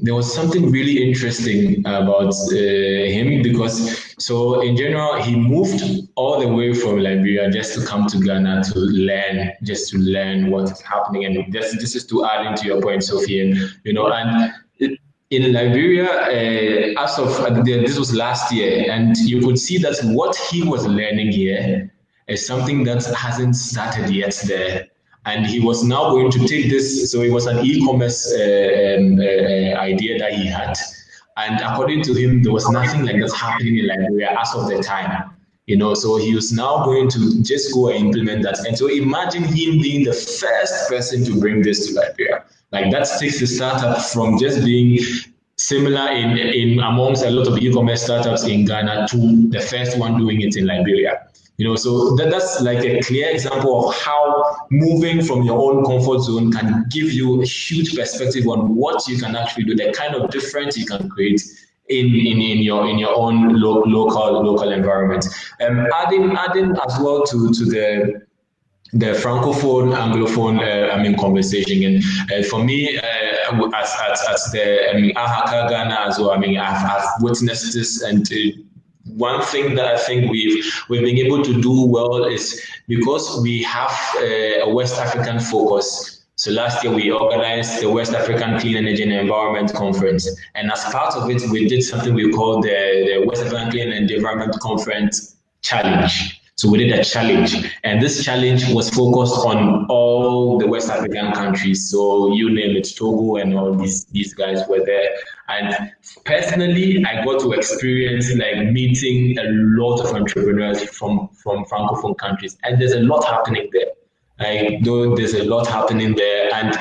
there was something really interesting about him, because so in general he moved all the way from Liberia just to come to Ghana to learn what is happening. And this is to add into your point, Sofien, and in Liberia, as of this was last year, and you could see that what he was learning here is something that hasn't started yet there. And he was now going to take this, so it was an e-commerce idea that he had. And according to him, there was nothing like that happening in Liberia as of the time. So he was now going to just go and implement that. And so imagine him being the first person to bring this to Liberia. Like that takes the startup from just being similar in amongst a lot of e-commerce startups in Ghana to the first one doing it in Liberia. So that's like a clear example of how moving from your own comfort zone can give you a huge perspective on what you can actually do, the kind of difference you can create in your own local environment. Adding as well to the francophone anglophone conversation, and for me as the Ahaka Ghana as well, I've witnessed this, and one thing that I think we've been able to do well is because we have a West African focus. So last year we organized the West African Clean Energy and Environment Conference, and as part of it, we did something we called the West African Clean Energy and Environment Conference Challenge. So we did a challenge, and this challenge was focused on all the West African countries. So you name it, Togo and all these guys were there. And personally, I got to experience like meeting a lot of entrepreneurs from francophone countries, and there's a lot happening there. There's a lot happening there, and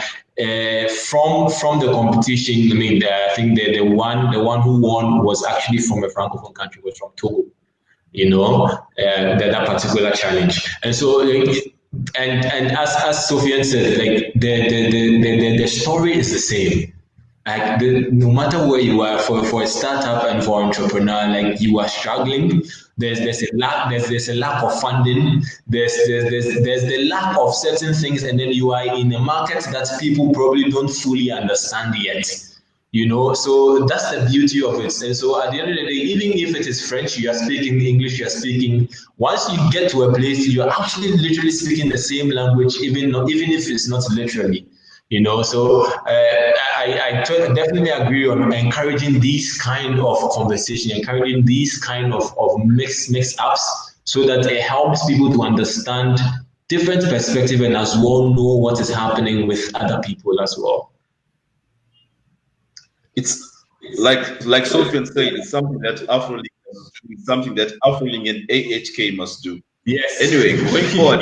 from the competition, I think the one who won was actually from a francophone country, was from Togo. That particular challenge. And so, and as Sofien said, like the story is the same. Like no matter where you are, for a startup and for entrepreneur, like you are struggling. There's a lack of funding. There's the lack of certain things, and then you are in a market that people probably don't fully understand yet. So that's the beauty of it. And so at the end of the day, even if it is French, you are speaking English, you are speaking, once you get to a place, you are actually literally speaking the same language, even if it's not literally, So I definitely agree on encouraging these kind of conversation, encouraging these kind of mix ups, so that it helps people to understand different perspective and as well know what is happening with other people as well. It's like Sofien said, it's something that Afrolynk must do. It's something that Afrolynk and AHK must do. Yes. Anyway, going forward,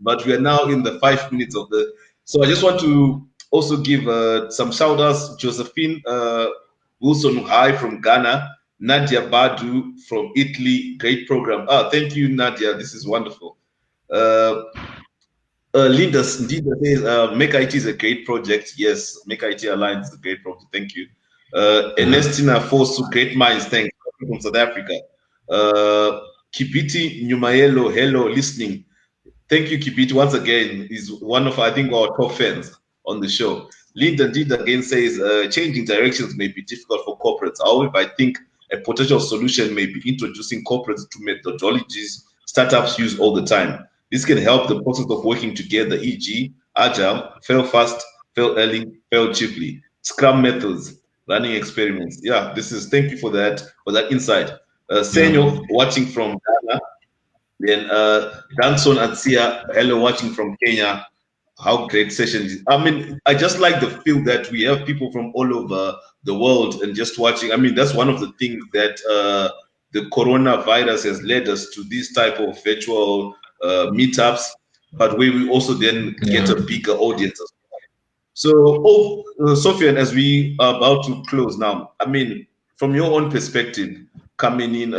but we are now in the 5 minutes of the So I just want to also give some shout outs. Josephine Wilson Hai from Ghana, Nadia Badu from Italy, great program. Thank you, Nadia. This is wonderful. Linda says, Make IT is a great project. Yes, Make IT Alliance is a great project. Thank you. Ernestina Fosu, great minds. Thanks. From South Africa. Kibiti Nyumaelo, hello, listening. Thank you, Kibiti. Once again, is one of, I think, our top fans on the show. Linda Did again says, changing directions may be difficult for corporates. However, I think a potential solution may be introducing corporates to methodologies startups use all the time. This can help the process of working together, e.g., agile, fail fast, fail early, fail cheaply, Scrum methods, running experiments. Yeah, thank you for that insight. Senyo, watching from Ghana. Then Danson and Sia, hello, watching from Kenya. How great session is. I mean, I just like the feel that we have people from all over the world and just watching. I mean, that's one of the things that the coronavirus has led us to, these type of virtual meetups, but where we also then get a bigger audience. So, Sofien, as we are about to close now, I mean, from your own perspective, coming in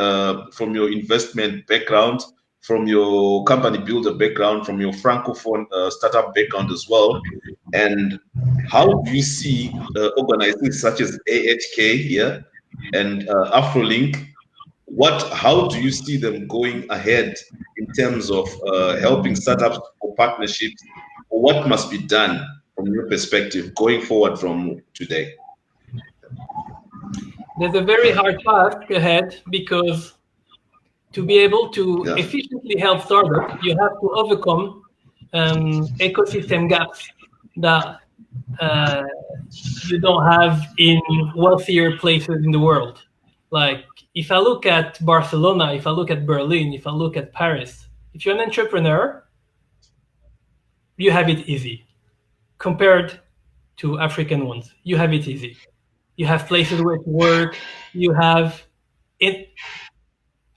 from your investment background, from your company builder background, from your francophone startup background as well, and how do you see organizations such as AHK here and Afrolynk? How do you see them going ahead in terms of helping startups or partnerships? Or what must be done from your perspective going forward from today? There's a very hard task ahead, because to be able to efficiently help startups, you have to overcome ecosystem gaps that you don't have in wealthier places in the world. Like, if I look at Barcelona, if I look at Berlin, if I look at Paris, if you're an entrepreneur, you have it easy. Compared to African ones, you have it easy. You have places where to work, you have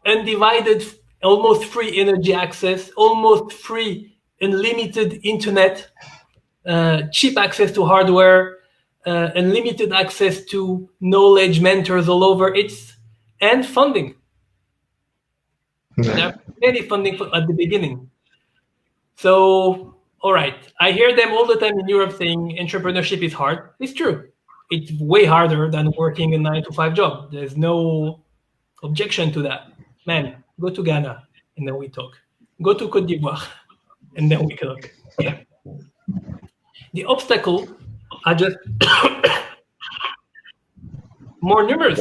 undivided, almost free energy access, almost free, unlimited internet, cheap access to hardware, unlimited access to knowledge mentors all over, and funding. There are many funding at the beginning. So, all right, I hear them all the time in Europe saying entrepreneurship is hard. It's true. It's way harder than working a 9-to-5 job. There's no objection to that. Man, go to Ghana and then we talk. Go to Côte d'Ivoire and then we talk. Yeah. The obstacles are just more numerous,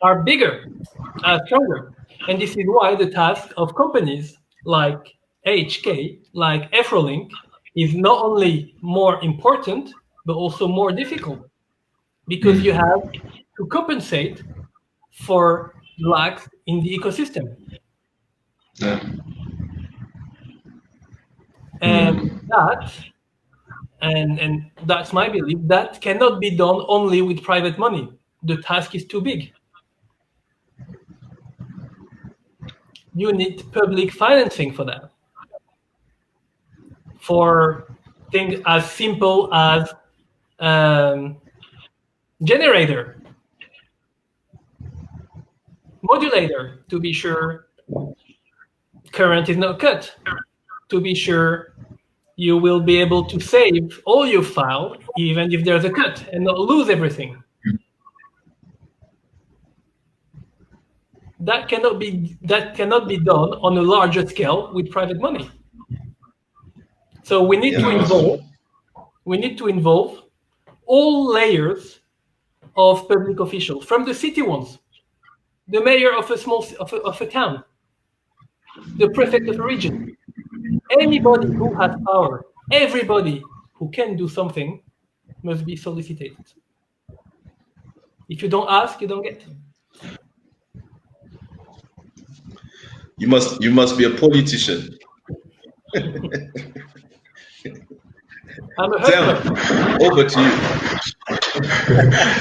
are bigger, are stronger. And this is why the task of companies like AHK, like Afrolynk, is not only more important, but also more difficult, because you have to compensate for lacks in the ecosystem. And that's my belief, that cannot be done only with private money. The task is too big. You need public financing for that. For things as simple as generator, modulator, to be sure current is not cut, to be sure you will be able to save all your file even if there's a cut and not lose everything. That cannot be done on a larger scale with private money. So we need to involve all layers of public officials, from the city ones, the mayor of a town, the prefect of a region, anybody who has power, everybody who can do something must be solicited. If you don't ask, you don't get. You must be a politician. I'm a hustler. Sam, over to you.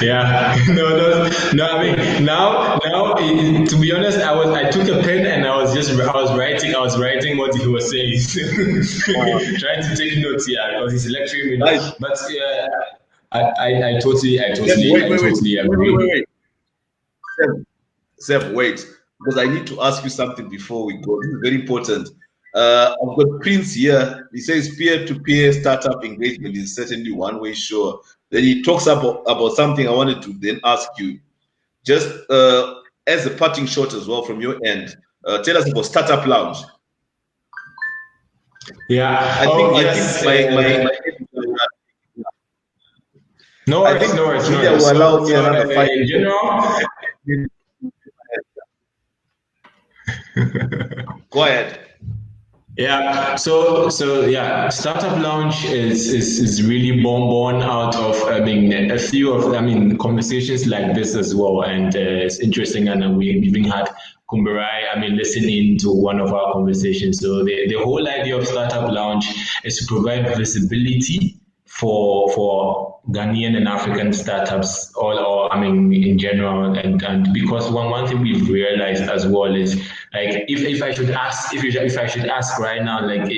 Yeah, no. I mean, to be honest, I took a pen and I was writing what he was saying, trying to take notes. Yeah, because he's lecturing me Guys, now. But yeah, Seb, I totally agree. wait. Seb, wait, because I need to ask you something before we go. This is very important. I've got Prince here. He says peer-to-peer startup engagement is certainly one way, sure. Then he talks about something I wanted to then ask you. Just as a parting shot as well from your end, tell us about Startup Lounge. Yeah. I think my No I worries, think no worries, no Julia worries. will allow me So another 5 in general, Go ahead. yeah. Yeah, Startup Lounge is really born out of a few of conversations like this as well, and it's interesting. And we even had Kumbarai listen in to one of our conversations. So the whole idea of Startup Lounge is to provide visibility for Ghanaian and African startups, or in general, and because one thing we've realized as well is, like, if I should ask right now, like,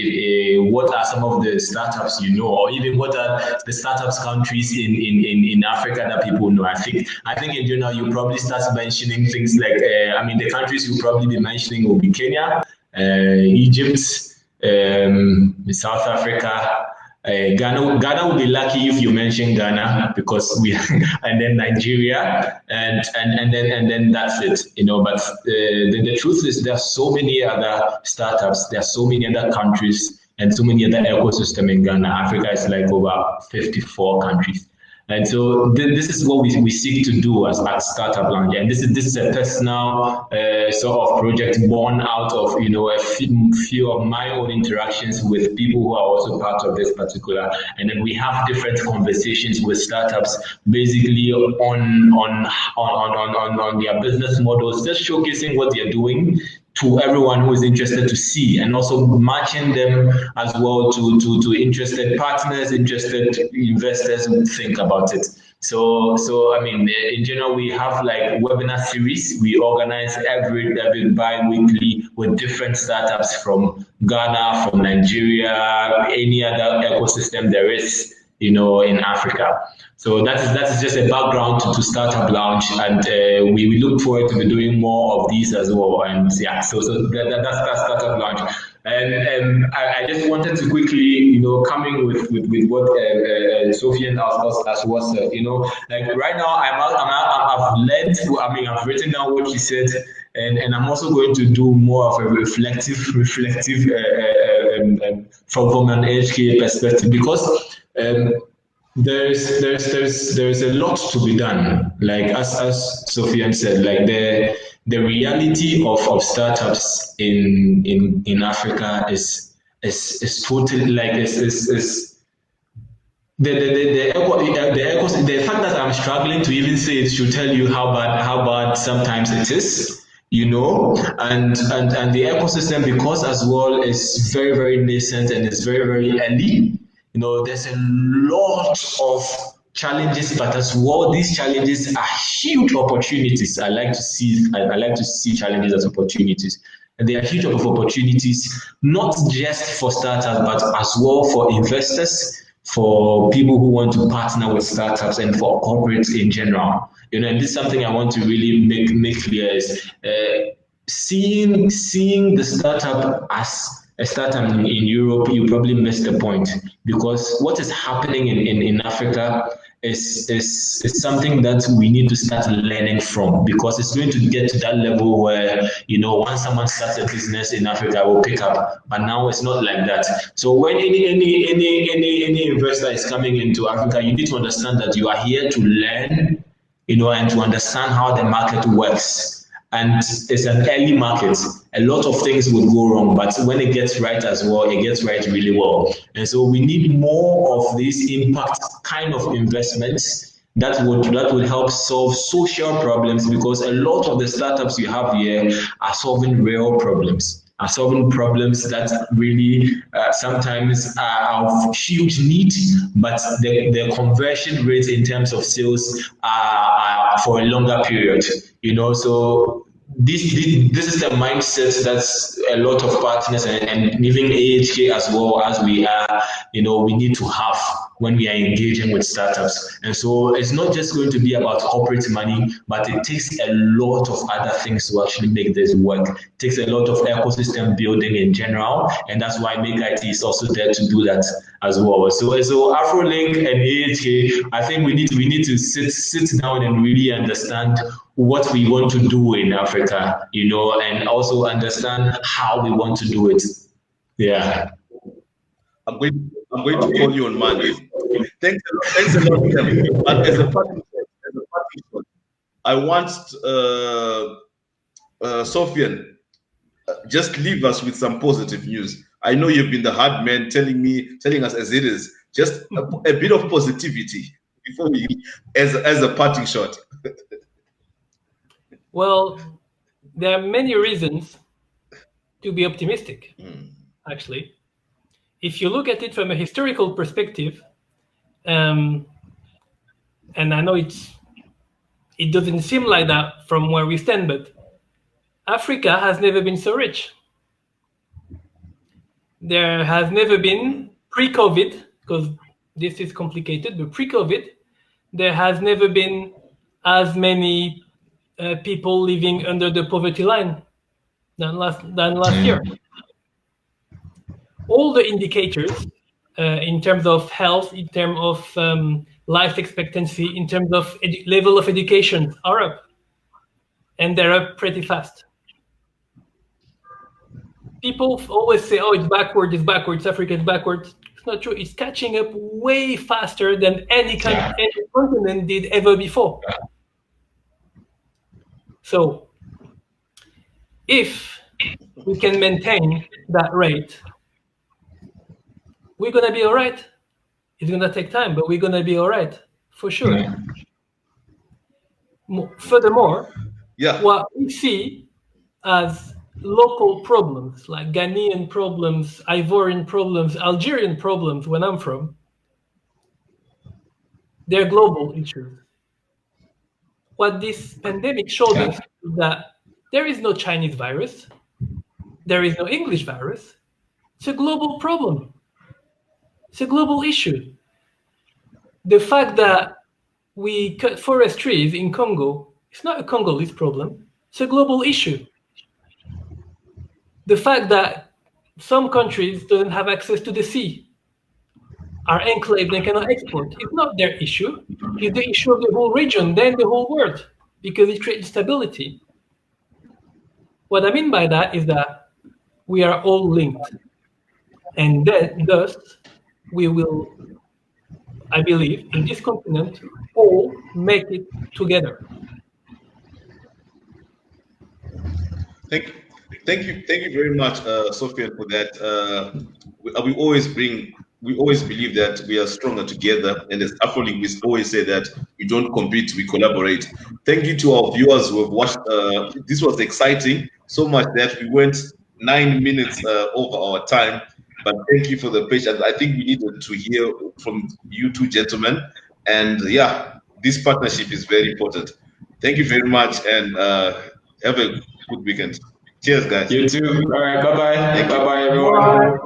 what are some of the startups or even what are the startups countries in Africa that people know? I think in general you probably start mentioning things like the countries you'll probably be mentioning will be Kenya, Egypt, South Africa. Ghana will be lucky if you mention Ghana, because we and then Nigeria, and then that's it. But the truth is, there are so many other startups, there are so many other countries, and so many other ecosystem in Ghana. Africa is like over 54 countries. And so this is what we seek to do as at Startup Lounge. And this is a personal sort of project born out of a few of my own interactions with people who are also part of this particular. And then we have different conversations with startups, basically on their business models, just showcasing what they're doing to everyone who is interested to see, and also matching them as well to interested partners, interested investors who think about it. So in general, we have like webinar series we organize every bi-weekly with different startups from Ghana, from Nigeria, any other ecosystem there is, in Africa. So that is just a background to Startup Lounge, and we look forward to be doing more of these as well. And yeah, so that's Startup Lounge. And I just wanted to quickly, coming with what Sofien asked us was, like right now I've learned, I've written down what she said, and I'm also going to do more of a reflective from an HK perspective, because there's a lot to be done. Like as Sofien said, like the reality of startups in Africa is totally like is the fact that I'm struggling to even say it should tell you how bad sometimes it is, and the ecosystem, because as well is very, very nascent and it's very, very early. There's a lot of challenges, but as well, these challenges are huge opportunities. I like to see challenges as opportunities. And there are huge opportunities, not just for startups, but as well for investors, for people who want to partner with startups, and for corporates in general. And this is something I want to really make clear is seeing the startup as a startup in Europe, you probably missed the point, because what is happening in Africa is something that we need to start learning from, because it's going to get to that level where once someone starts a business in Africa, will pick up, but now it's not like that. So when any investor is coming into Africa, you need to understand that you are here to learn, and to understand how the market works. And it's an early market. A lot of things would go wrong, but when it gets right as well, it gets right really well. And so we need more of these impact kind of investments that would help solve social problems, because a lot of the startups you have here are solving real problems. are solving problems that really sometimes are of huge need, but the conversion rate in terms of sales are for a longer period. So this is the mindset that's a lot of partners and even AHK as well as we are, we need to have when we are engaging with startups. And so it's not just going to be about corporate money, but it takes a lot of other things to actually make this work. It takes a lot of ecosystem building in general, and that's why Make IT is also there to do that as well. So Afrolynk and AHK, I think we need to sit down and really understand what we want to do in Africa, and also understand how we want to do it. Yeah. I'm going to call you on Monday. Thanks a lot, Kevin. But as a parting shot, I want Sofien, just leave us with some positive news. I know you've been the hard man telling us as it is. Just a bit of positivity before we, as a parting shot. Well, there are many reasons to be optimistic, actually. If you look at it from a historical perspective, and I know it doesn't seem like that from where we stand, but Africa has never been so rich. There has never been, pre-COVID, because this is complicated, but pre-COVID, there has never been as many people living under the poverty line than last year. All the indicators in terms of health, in terms of life expectancy, in terms of level of education are up. And they're up pretty fast. People always say, oh, it's backwards, Africa is backwards. It's not true. It's catching up way faster than any continent did ever before. So if we can maintain that rate, we're going to be all right. It's going to take time, but we're going to be all right, for sure. Yeah. Furthermore, what we see as local problems, like Ghanaian problems, Ivorian problems, Algerian problems, where I'm from, they're global issues. What this pandemic showed us is that there is no Chinese virus. There is no English virus. It's a global problem. It's a global issue. The fact that we cut forest trees in Congo, it's not a Congolese problem. It's a global issue. The fact that some countries don't have access to the sea, are enclaved and cannot export, it's not their issue. It's the issue of the whole region, then the whole world, because it creates stability. What I mean by that is that we are all linked. And thus, we will, I believe, in this continent, all make it together. Thank you very much, Sofien, for that. We always believe that we are stronger together, and as Afrolynk, we always say that we don't compete, we collaborate. Thank you to our viewers who have watched. This was exciting, so much that we went 9 minutes over our time. But thank you for the patience. I think we needed to hear from you two gentlemen, and this partnership is very important. Thank you very much, and have a good weekend. Cheers, guys. You too. All right. Bye-bye. Bye-bye, everyone.